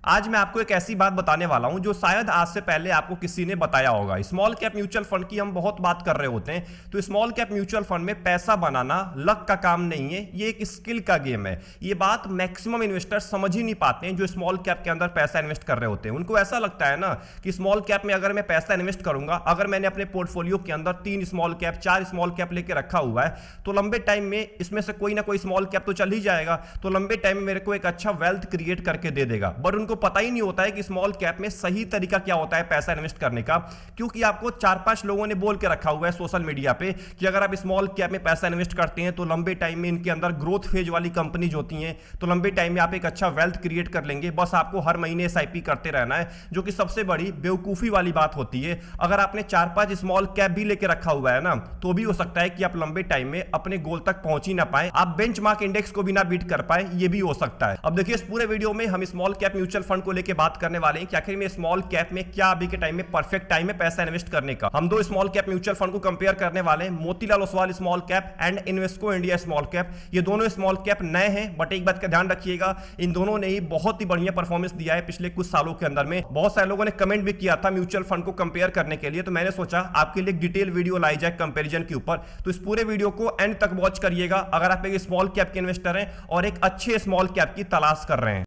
आज मैं आपको एक ऐसी बात बताने वाला हूं जो शायद आज से पहले आपको किसी ने बताया होगा। स्मॉल कैप म्यूचुअल फंड की हम बहुत बात कर रहे होते हैं, तो स्मॉल कैप म्यूचुअल फंड में पैसा बनाना लक का काम नहीं है, ये एक स्किल का गेम है। ये बात मैक्सिमम इन्वेस्टर समझ ही नहीं पाते हैं जो स्मॉल कैप के अंदर पैसा इन्वेस्ट कर रहे होते हैं। उनको ऐसा लगता है ना कि स्मॉल कैप में अगर मैं पैसा इन्वेस्ट करूंगा, अगर मैंने अपने पोर्टफोलियो के अंदर 3 स्मॉल कैप 4 स्मॉल कैप लेके रखा हुआ है, तो लंबे टाइम में इसमें से कोई ना कोई स्मॉल कैप तो चल ही जाएगा, तो लंबे टाइम में मेरे को एक अच्छा वेल्थ क्रिएट करके दे देगा। बट उनको पता ही नहीं होता है कि स्मॉल कैप में सही तरीका क्या होता है पैसा इन्वेस्ट करने का, क्योंकि आपको 4-5 लोगों ने बोल के रखा हुआ है सोशल मीडिया पे कि अगर आप स्मॉल कैप में पैसा इन्वेस्ट करते हैं तो लंबे टाइम में इनके अंदर ग्रोथ फेज वाली कंपनीज होती हैं, तो लंबे टाइम में आप एक अच्छा वेल्थ क्रिएट कर लेंगे। बस आपको हर महीने एसआईपी करते रहना है, जो कि सबसे बड़ी बेवकूफी वाली बात होती है। अगर आपने 4-5 स्मॉल कैप भी लेके रखा हुआ है ना, तो भी हो सकता है कि आप लंबे टाइम में अपने गोल तक पहुंच ही ना पाए, आप बेंचमार्क इंडेक्स को भी ना बीट कर पाए, ये भी हो सकता है। अब देखिए, इस पूरे वीडियो में हम स्मॉल कैप म्यूचुअल फंड को लेकर बात करने वाले हैं कि आखिर में स्मॉल कैप में क्या अभी के टाइम में परफेक्ट टाइम है पैसा इन्वेस्ट करने का। हम 2 स्मॉल कैप म्यूचुअल फंड को कंपेयर करने वाले हैं, Motilal Oswal small cap and Invesco India small cap. ये दोनों स्मॉल कैप नए हैं, बट एक बात का ध्यान रखिएगा, इन दोनों ने ही बहुत ही बढ़िया परफॉर्मेंस दिया है पिछले कुछ सालों के अंदर में। बहुत सारे लोगों ने कमेंट भी किया था म्यूचुअल फंड को कंपेयर करने के लिए, तो मैंने सोचा आपके लिए डिटेल वीडियो लाई जाए कंपैरिजन के ऊपर। तो इस पूरे वीडियो को एंड तक वॉच करिएगा अगर आप एक स्मॉल कैप के इन्वेस्टर हैं और एक अच्छे स्मॉल कैप की तलाश कर रहे हैं।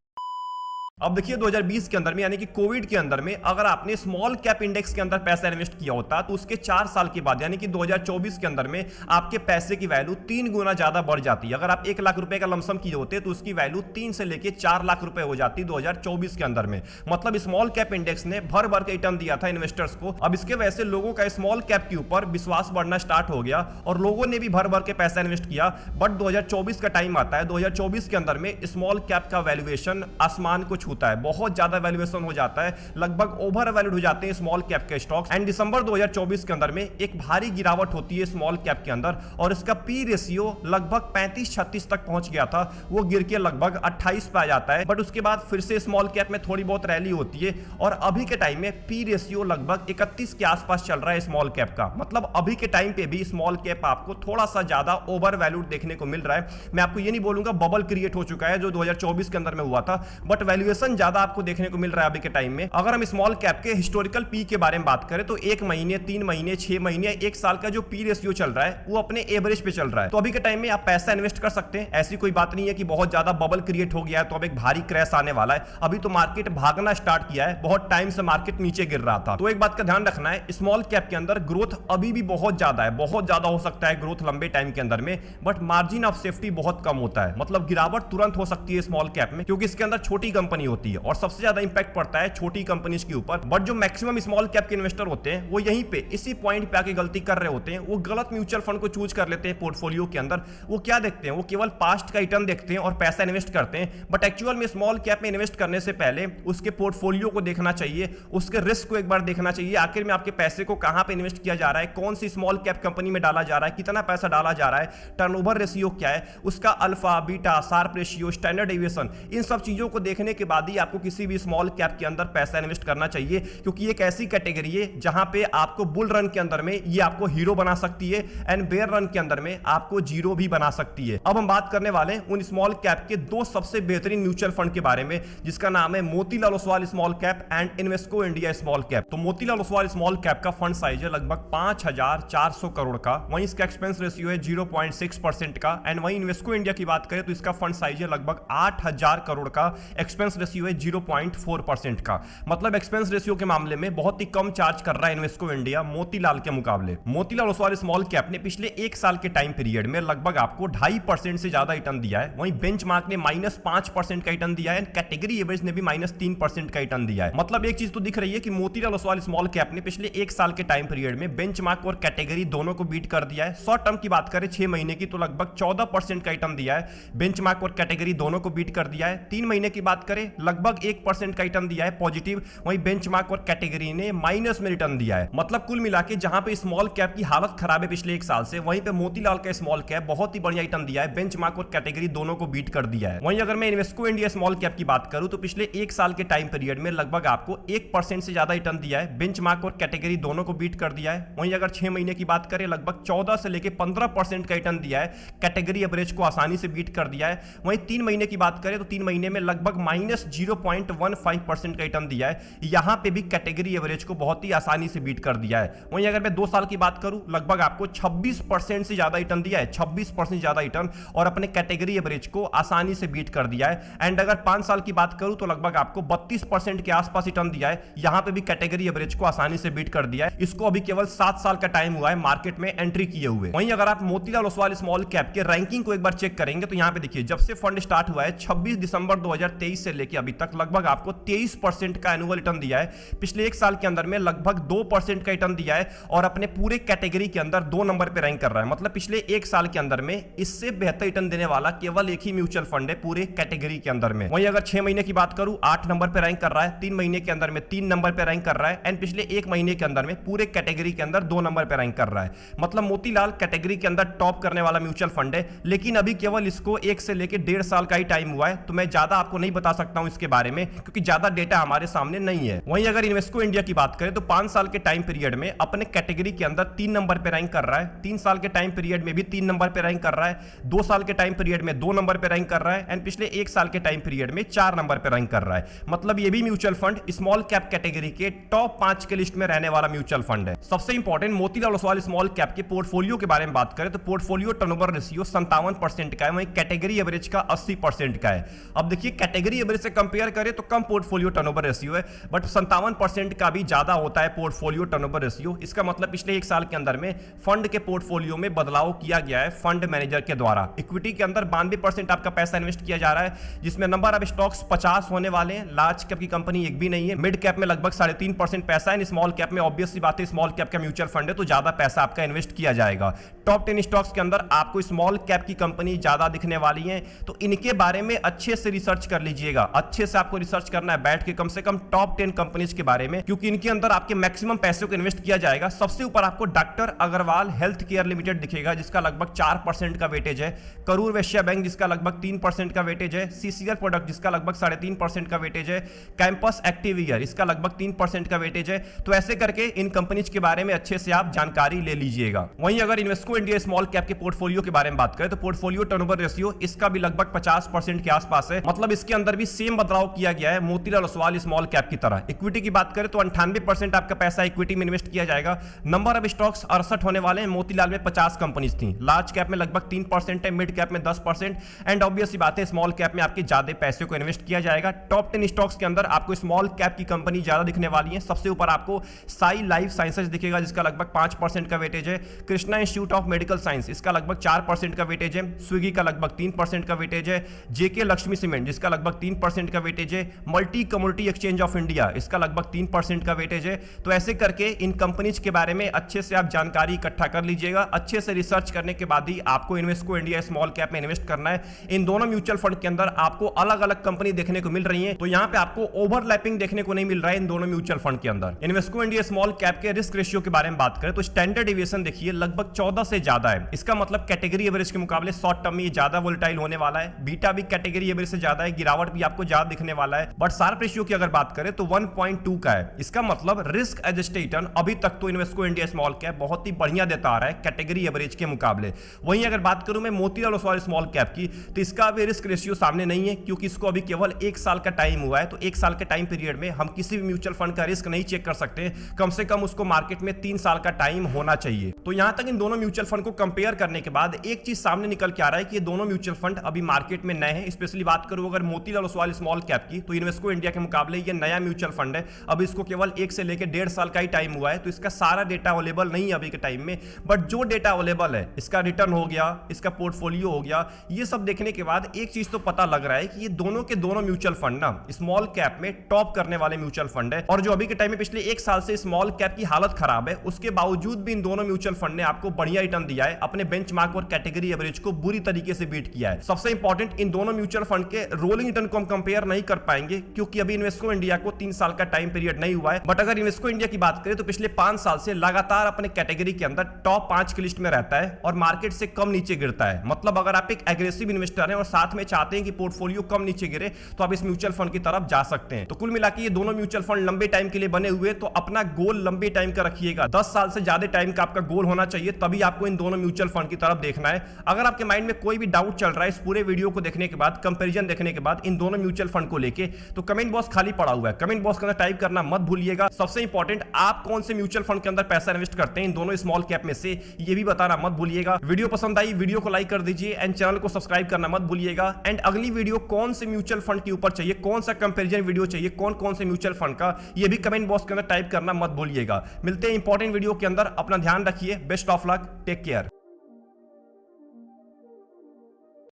अब देखिए, 2020 के अंदर में यानी कि कोविड के अंदर में अगर आपने स्मॉल कैप इंडेक्स के अंदर पैसा इन्वेस्ट किया होता, तो उसके 4 साल के बाद यानी कि 2024 के अंदर में आपके पैसे की वैल्यू 3 गुना ज्यादा बढ़ जाती है। अगर आप 1 लाख रुपए का लमसम किए होते तो उसकी वैल्यू 3 से लेके 4 लाख रुपए हो जाती 2024 के अंदर में। मतलब स्मॉल कैप इंडेक्स ने भर भर के रिटर्न दिया था इन्वेस्टर्स को। अब इसके वजह से लोगों का स्मॉल कैप के ऊपर विश्वास बढ़ना स्टार्ट हो गया और लोगों ने भी भर भर के पैसा इन्वेस्ट किया। बट 2024 का टाइम आता है, 2024 के अंदर में स्मॉल कैप का वैल्यूएशन आसमान को छूता है, बहुत ज्यादा वैल्यूएशन हो जाता है, लगभग ओवर वैल्यूड हो जाते हैं स्मॉल कैप के स्टॉक्स। एंड दिसंबर 2024 के अंदर में एक भारी गिरावट होती है स्मॉल कैप के अंदर और इसका पी रेशियो लगभग 35-36 तक पहुंच गया था, वो गिर के लगभग 28 पे आ जाता है। बट उसके बाद फिर से स्मॉल कैप में थोड़ी बहुत रैली होती है और अभी के टाइम में पी रेशियो लगभग 31 के आसपास चल रहा है स्मॉल कैप का। मतलब अभी के टाइम पे भी स्मॉल कैप आपको थोड़ा सा ज्यादा ओवर वैल्यूड देखने को मिल रहा है। मैं आपको ये नहीं बोलूंगा बबल क्रिएट हो चुका है जो 2024 के अंदर में हुआ था, बट वैल्यूएशन ज्यादा आपको देखने को मिल रहा है अभी के टाइम में। अगर हम स्मॉल कैप के हिस्टोरिकल पी के बारे में बात करें तो 1 महीने, 3 महीने, 6 महीने, 1 साल का जो पी रेशियो चल रहा है वो अपने एवरेज पे चल रहा है। तो अभी के टाइम में आप पैसा इन्वेस्ट कर सकते हैं। ऐसी कोई बात नहीं है कि बहुत ज्यादा बबल क्रिएट हो गया है तो अब एक भारी क्रैश आने वाला है। अभी तो मार्केट भागना स्टार्ट किया है, बहुत टाइम से मार्केट नीचे गिर रहा था। तो एक बात का ध्यान रखना है, स्मॉल कैप के अंदर ग्रोथ अभी भी बहुत ज्यादा है, बहुत ज्यादा हो सकता है ग्रोथ लंबे टाइम के अंदर में, बट मार्जिन ऑफ सेफ्टी बहुत कम होता है। मतलब गिरावट तुरंत हो सकती है स्मॉल कैप में क्योंकि इसके अंदर छोटी कंपनी होती है और सबसे ज्यादा इंपैक्ट पड़ता है छोटी कंपनीज के ऊपर। बट जो मैक्सिमम स्मॉल कैप के इन्वेस्टर होते हैं वो यहीं पे इसी पॉइंट पे आके गलती कर रहे होते हैं। वो गलत म्यूचुअल फंड को चूज कर लेते हैं पोर्टफोलियो के अंदर। वो क्या देखते हैं, वो केवल पास्ट का रिटर्न देखते हैं और पैसा इन्वेस्ट करते हैं। बट एक्चुअल में स्मॉल कैप में इन्वेस्ट करने से पहले उसके पोर्टफोलियो को देखना चाहिए, उसके रिस्क को एक बार देखना चाहिए। आखिर में आपके पैसे को कहां पे इन्वेस्ट किया जा रहा है, कौन सी स्मॉल कैप कंपनी में डाला जा रहा है, कितना पैसा डाला जा रहा है, टर्नओवर रेशियो क्या है, उसका alpha, beta, Sharpe ratio, standard deviation, इन सब चीजों को देखने के बाद ही आपको किसी भी स्मॉल कैप के अंदर पैसा इन्वेस्ट करना चाहिए। क्योंकि एक ऐसी कैटेगरी है जहां पे आपको बुल रन के अंदर में ये आपको हीरो बना सकती है एंड बेयर रन के अंदर में आपको जीरो भी बना सकती है। अब हम बात करने वाले हैं उन स्मॉल कैप के 2 सबसे बेहतरीन म्यूचुअल फंड के बारे में, जिसका नाम है Motilal Oswal small cap and Invesco India small cap. तो मोतीलाल ओसवाल स्मॉल कैप का फंड साइज है लगभग 5400 करोड़ का, वहीं इसका एक्सपेंस रेशियो है 0.6% का। एंड वहीं इन्वेस्को इंडिया की बात करें तो इसका फंड साइज है लगभग 8000 करोड़ का, एक्सपेंस रेशियो है 0.4% का। मतलब एक्सपेंस रेशियो के मामले में बहुत ही कम चार्ज कर रहा है इन्वेस्को इंडिया मोतीलाल के मुकाबले। मोतीलाल ओसवाल स्मॉल कैप ने पिछले 1 साल के टाइम पीरियड में लगभग आपको 2.5% से ज्यादा रिटर्न दिया है। वहीं बेंचमार्क ने -5% का रिटर्न दिया है, कैटेगरी एवरेज ने भी -3% का रिटर्न दिया है। मतलब एक चीज तो दिख रही है कि मोतीलाल ओसवाल स्मॉल कैप ने पिछले 1 साल के टाइम पीरियड में बेंचमार्क और कैटेगरी दोनों को बीट कर दिया है। शॉर्ट टर्म की बात करें 6 महीने की तो लगभग 14% का रिटर्न दिया है, बेंचमार्क और कैटेगरी दोनों को बीट कर दिया है। 3 महीने की बात करें लगभग 1% का रिटर्न दिया है पॉजिटिव, वहीं बेंचमार्क और कैटेगरी ने माइनस में रिटर्न दिया है। मतलब कुल मिला के जहां पे स्मॉल कैप की हालत खराब है पिछले 1 साल से, वहीं पे मोतीलाल का स्मॉल कैप बहुत ही बढ़िया रिटर्न दिया है, बेंचमार्क और कैटेगरी दोनों को बीट कर दिया है। वहीं अगर मैं इन्वेस्को इंडिया स्मॉल कैप की बात करूं तो पिछले 1 साल के टाइम पीरियड में लगभग आपको 1% से ज्यादा रिटर्न दिया है, बेंचमार्क और कैटेगरी दोनों को बीट कर दिया है। वहीं अगर 6 महीने की बात करें लगभग 14 से लेकर 15% का रिटर्न दिया है, कैटेगरी एवरेज को आसानी से बीट कर दिया है। वहीं 3 महीने की बात करें तो 3 महीने में लगभग माइनस 0.15% का रिटर्न दिया है। यहां पे भी कैटेगरी एवरेज को बहुत ही आसानी से बीट कर दिया है। वहीं अगर मैं 2 साल की बात करूं, लगभग आपको 26% से ज्यादा रिटर्न दिया है, 26% ज्यादा रिटर्न, और अपने कैटेगरी एवरेज को आसानी से बीट कर दिया है। एंड अगर 5 साल की बात करूं तो लगभग आपको 32% के आसपास रिटर्न दिया है। यहां पे भी कैटेगरी एवरेज को आसानी से बीट कर दिया है। इसको अभी केवल 7 साल का टाइम हुआ है मार्केट में एंट्री किए हुए। वहीं अगर आप मोतीलाल ओसवाल स्मॉल कैप के रैंकिंग को एक बार चेक करेंगे तो यहां पे देखिए, जब से फंड स्टार्ट हुआ है 26 दिसंबर 2023 से लेकर अभी तक लगभग आपको 23% का एनुअल रिटर्न दिया है। पिछले 1 साल के अंदर में लगभग 2% का रिटर्न दिया है और अपने पूरे कैटेगरी के अंदर 2 नंबर पे रैंक कर रहा है। मतलब पिछले 1 साल के अंदर में इससे बेहतर रिटर्न देने वाला केवल एक ही म्यूचुअल फंड है पूरे कैटेगरी के अंदर में। वहीं अगर 6 महीने की बात करूं, 8 नंबर पे रैंक कर रहा है, 3 महीने के अंदर में 3 नंबर पे रैंक कर रहा है, एंड पिछले 1 महीने के अंदर में पूरे कैटेगरी के अंदर 2 नंबर पे रैंक कर रहा है। मतलब मोतीलाल कैटेगरी के अंदर टॉप करने वाला म्यूचुअल फंड है। लेकिन अभी केवल इसको 1 से लेकर 1.5 साल का ही टाइम हुआ है, तो मैं ज्यादा आपको नहीं बता सकता हूं इसके बारे में, क्योंकि ज्यादा डेटा हमारे सामने नहीं है। वहीं अगर इन्वेस्को इंडिया की बात करें तो 5 साल के टाइम पीरियड में अपने कैटेगरी के अंदर 3 नंबर पे रैंक कर रहा है, 3 साल के टाइम पीरियड में भी 3 नंबर पे रैंक कर रहा है, 2 साल के टाइम पीरियड में 2 नंबर पे रैंक कर रहा है, एंड पिछले 1 साल के टाइम पीरियड में 4 नंबर पे रैंक कर रहा है। मतलब ये भी mutual fund small cap category के टॉप 5 के लिस्ट में रहने वाला म्यूचुअल फंड है। सबसे important Motilal Oswal small cap के पोर्टफोलियो के बारे में बात करें तो पोर्टफोलियो टर्नओवर रेशियो 57% का है, वहीं कैटेगरी एवरेज का 80% का है। अब देखिए, कैटेगरी एवरेज से कंपेयर करें तो कम पोर्टफोलियो टर्नओवर रेशियो है, बट 57% का भी ज्यादा होता है पोर्टफोलियो टर्नओवर रेशियो। इसका मतलब पिछले 1 साल के अंदर में फंड के पोर्टफोलियो में बदलाव किया गया है फंड मैनेजर के द्वारा। इक्विटी के अंदर 92% आपका पैसा इन्वेस्ट किया जा रहा है, जिसमें नंबर ऑफ स्टॉक्स 50 होने वाले हैं। लार्ज कैप की कंपनी एक भी नहीं है। मिड कैप में लगभग 3.5% पैसा है, स्मॉल कैप में ऑब्वियस सी बात है, स्मॉल कैप का म्यूचुअल फंड है तो ज्यादा पैसा आपका इन्वेस्ट किया जाएगा। टॉप 10 स्टॉक्स के अंदर आपको स्मॉल कैप की कंपनी ज्यादा दिखने वाली है, तो इनके बारे में अच्छे से रिसर्च कर लीजिएगा। अच्छे से आपको रिसर्च करना है बैठ के, कम से कम टॉप 10 कंपनीज के बारे में, क्योंकि इनके अंदर आपके मैक्सिमम पैसे को इन्वेस्ट किया जाएगा। सबसे ऊपर आपको doctor Agarwal health care limited दिखेगा, जिसका लगभग 4% का वेटेज है। करूर वैश्य बैंक जिसका लगभग 3% का वेटेज है। सीसीएल प्रोडक्ट जिसका लगभग 3.5% का वेटेज है। कैंपस एक्टिवियर इसका लगभग 3% का वेटेज है। तो ऐसे करके इन कंपनीज के बारे में अच्छे से आप जानकारी ले लीजिएगा। वहीं अगर इन्वेस्को इंडिया स्मॉल कैप के पोर्टफोलियो के बारे में बात करें तो पोर्टफोलियो टर्नओवर रेशियो इसका भी लगभग 50% के आसपास है। मतलब इसके अंदर भी सेम बदलाव किया गया है मोतीलाल ओसवाल स्मॉल कैप की तरह। इक्विटी की बात करें तो 98% आपका पैसा इक्विटी में इन्वेस्ट किया जाएगा। नंबर ऑफ स्टॉक्स 68 होने वाले हैं। मोतीलाल में 50 कंपनीज थी। लार्ज कैप में लगभग 3% है, मिड कैप में 10%, एंड ऑब्वियस बात है स्मॉल कैप में आपके ज्यादा पैसे को इन्वेस्ट किया जाएगा। टॉप 10 स्टॉक्स के अंदर आपको स्मॉल कैप की कंपनी ज्यादा दिखने वाली है। सबसे ऊपर आपको साई लाइफ साइंसेज दिखेगा, जिसका लगभग 5% का वेटेज है। Krishna institute of medical science इसका लगभग 4% का वेटेज है। स्विगी का लगभग 3% का वेटेज है। जेके लक्ष्मी सीमेंट जिसका लगभग 3% का वेटेज है। Multi commodity exchange of India इसका लगभग 3% का वेटेज है। तो ऐसे करके इन कंपनीज के बारे में अच्छे से आप जानकारी इकट्ठा कर लीजिएगा। अच्छे से रिसर्च करने के बाद ही आपको इन्वेस्को इंडिया स्मॉल कैप में इन्वेस्ट करना है। इन दोनों म्यूचुअल फंड के अंदर आपको अलग अलग कंपनी देखने को मिल रही है, तो यहां पे आपको ओवरलैपिंग देखने को नहीं मिल रहा है इन दोनों म्यूचुअल फंड के अंदर। इन्वेस्को इंडिया स्मॉल कैप के रिस्क रेशियो के बारे में बात करें तो स्टैंडर्ड डेविएशन देखिए लगभग 14 से ज्यादा है। इसका मतलब कैटेगरी एवरेज के मुकाबले शॉर्ट टर्म में ज्यादा वोलेटाइल होने वाला है। बीटा भी कैटेगरी एवरेज से ज्यादा है, गिरावट भी आपको ज्यादा दिखने वाला है। बट शार्प रेशियो की अगर बात करें तो 1.2 का है। इसका मतलब रिस्क एडजस्टेड रिटर्न अभी तक तो इन्वेस्को इंडिया स्मॉल कैप बहुत ही बढ़िया देता आ रहा है कैटेगरी एवरेज के मुकाबले। वहीं अगर बात करूं मैं मोतीलाल ओसवाल स्मॉल कैप की, तो इसका अभी रिस्क रेशियो सामने नहीं है, क्योंकि इसको अभी केवल 1 साल का टाइम हुआ है। तो 1 साल के टाइम पीरियड में हम किसी भी म्यूचुअल फंड का रिस्क नहीं चेक कर सकते। कम से कम उसको मार्केट में 3 साल का टाइम होना चाहिए। तो यहां तक इन दोनों म्यूचुअल फंड को कंपेयर करने के बाद एक चीज सामने निकल के आ रहा है कि ये दोनों म्यूचुअल फंड अभी मार्केट में नए हैं। स्पेशली बात करूं अगर मोतीलाल ओसवाल स्मॉल कैप की, तो इन्वेस्को इंडिया के मुकाबले ये नया म्यूचुअल फंड है। अब इसको केवल 1 से लेकर 1.5 साल का ही टाइम हुआ है, तो इसका सारा डेटा अवेलेबल नहीं है अभी के टाइम में। बट जो डेटा अवेलेबल है, इसका रिटर्न हो गया, इसका पोर्टफोलियो हो गया, ये सब देखने के बाद एक चीज तो पता लग रहा है कि ये दोनों के दोनों म्यूचुअल फंड ना स्मॉल कैप में टॉप करने वाले म्यूचुअल फंड है। और जो अभी के टाइम में पिछले 1 साल से स्मॉल कैप की हालत खराब है, उसके बावजूद भी इन दोनों म्यूचुअल फंड ने आपको बढ़िया रिटर्न दिया है। अपने बेंचमार्क और कैटेगरी एवरेज को बुरी तरीके से बीट किया है। सबसे इंपॉर्टेंट, इन दोनों म्यूचुअल फंड के रोलिंग रिटर्न को हम कंपेयर नहीं कर पाएंगे, क्योंकि अभी इन्वेस्को इंडिया को 3 साल का टाइम पीरियड नहीं हुआ है। बट अगर इन्वेस्को इंडिया की बात करें तो पिछले 5 साल से लगातार अपने कैटेगरी के अंदर टॉप 5 की लिस्ट में रहता है और मार्केट से कम नीचे गिरता है। मतलब अगर आप एक एग्रेसिव इन्वेस्टर हैं और साथ में चाहते हैं कि पोर्टफोलियो कम नीचे गिरे, तो आप इस म्यूचुअल फंड की तरफ जा सकते हैं। तो कुल मिलाकर ये दोनों म्यूचुअल फंड लंबे टाइम के लिए बने हुए, तो अपना गोल लंबे टाइम का रखिएगा। 10 साल से ज्यादा टाइम का आपका गोल होना चाहिए, तभी आपको इन दोनों म्यूचुअल फंड की तरफ देखना है। अगर आपके माइंड में कोई भी डाउट चल रहा है इस पूरे वीडियो को देखने के बाद, कंपैरिजन देखने के बाद, इन दोनों म्यूचुअल फंड को लेके, तो कमेंट बॉक्स खाली पड़ा हुआ है, कमेंट बॉक्स के अंदर टाइप करना मत भूलिएगा। सबसे इंपॉर्टेंट, आप कौन से म्यूचुअल फंड के अंदर पैसा इन्वेस्ट करते हैं इन दोनों स्मॉल कैप में से, ये भी बताना मत भूलिएगा। वीडियो पसंद आई वीडियो को लाइक कर दीजिए एंड चैनल को सब्सक्राइब करना मत भूलिएगा। एंड अगली वीडियो कौन से म्यूचुअल फंड के ऊपर चाहिए, कौन सा कंपैरिजन वीडियो चाहिए कौन कौन से म्यूचुअल फंड का, ये भी कमेंट बॉक्स के अंदर टाइप करना मत भूलिएगा। मिलते हैं इंपॉर्टेंट वीडियो के अंदर, अपना ध्यान रखिए, best of luck, take care.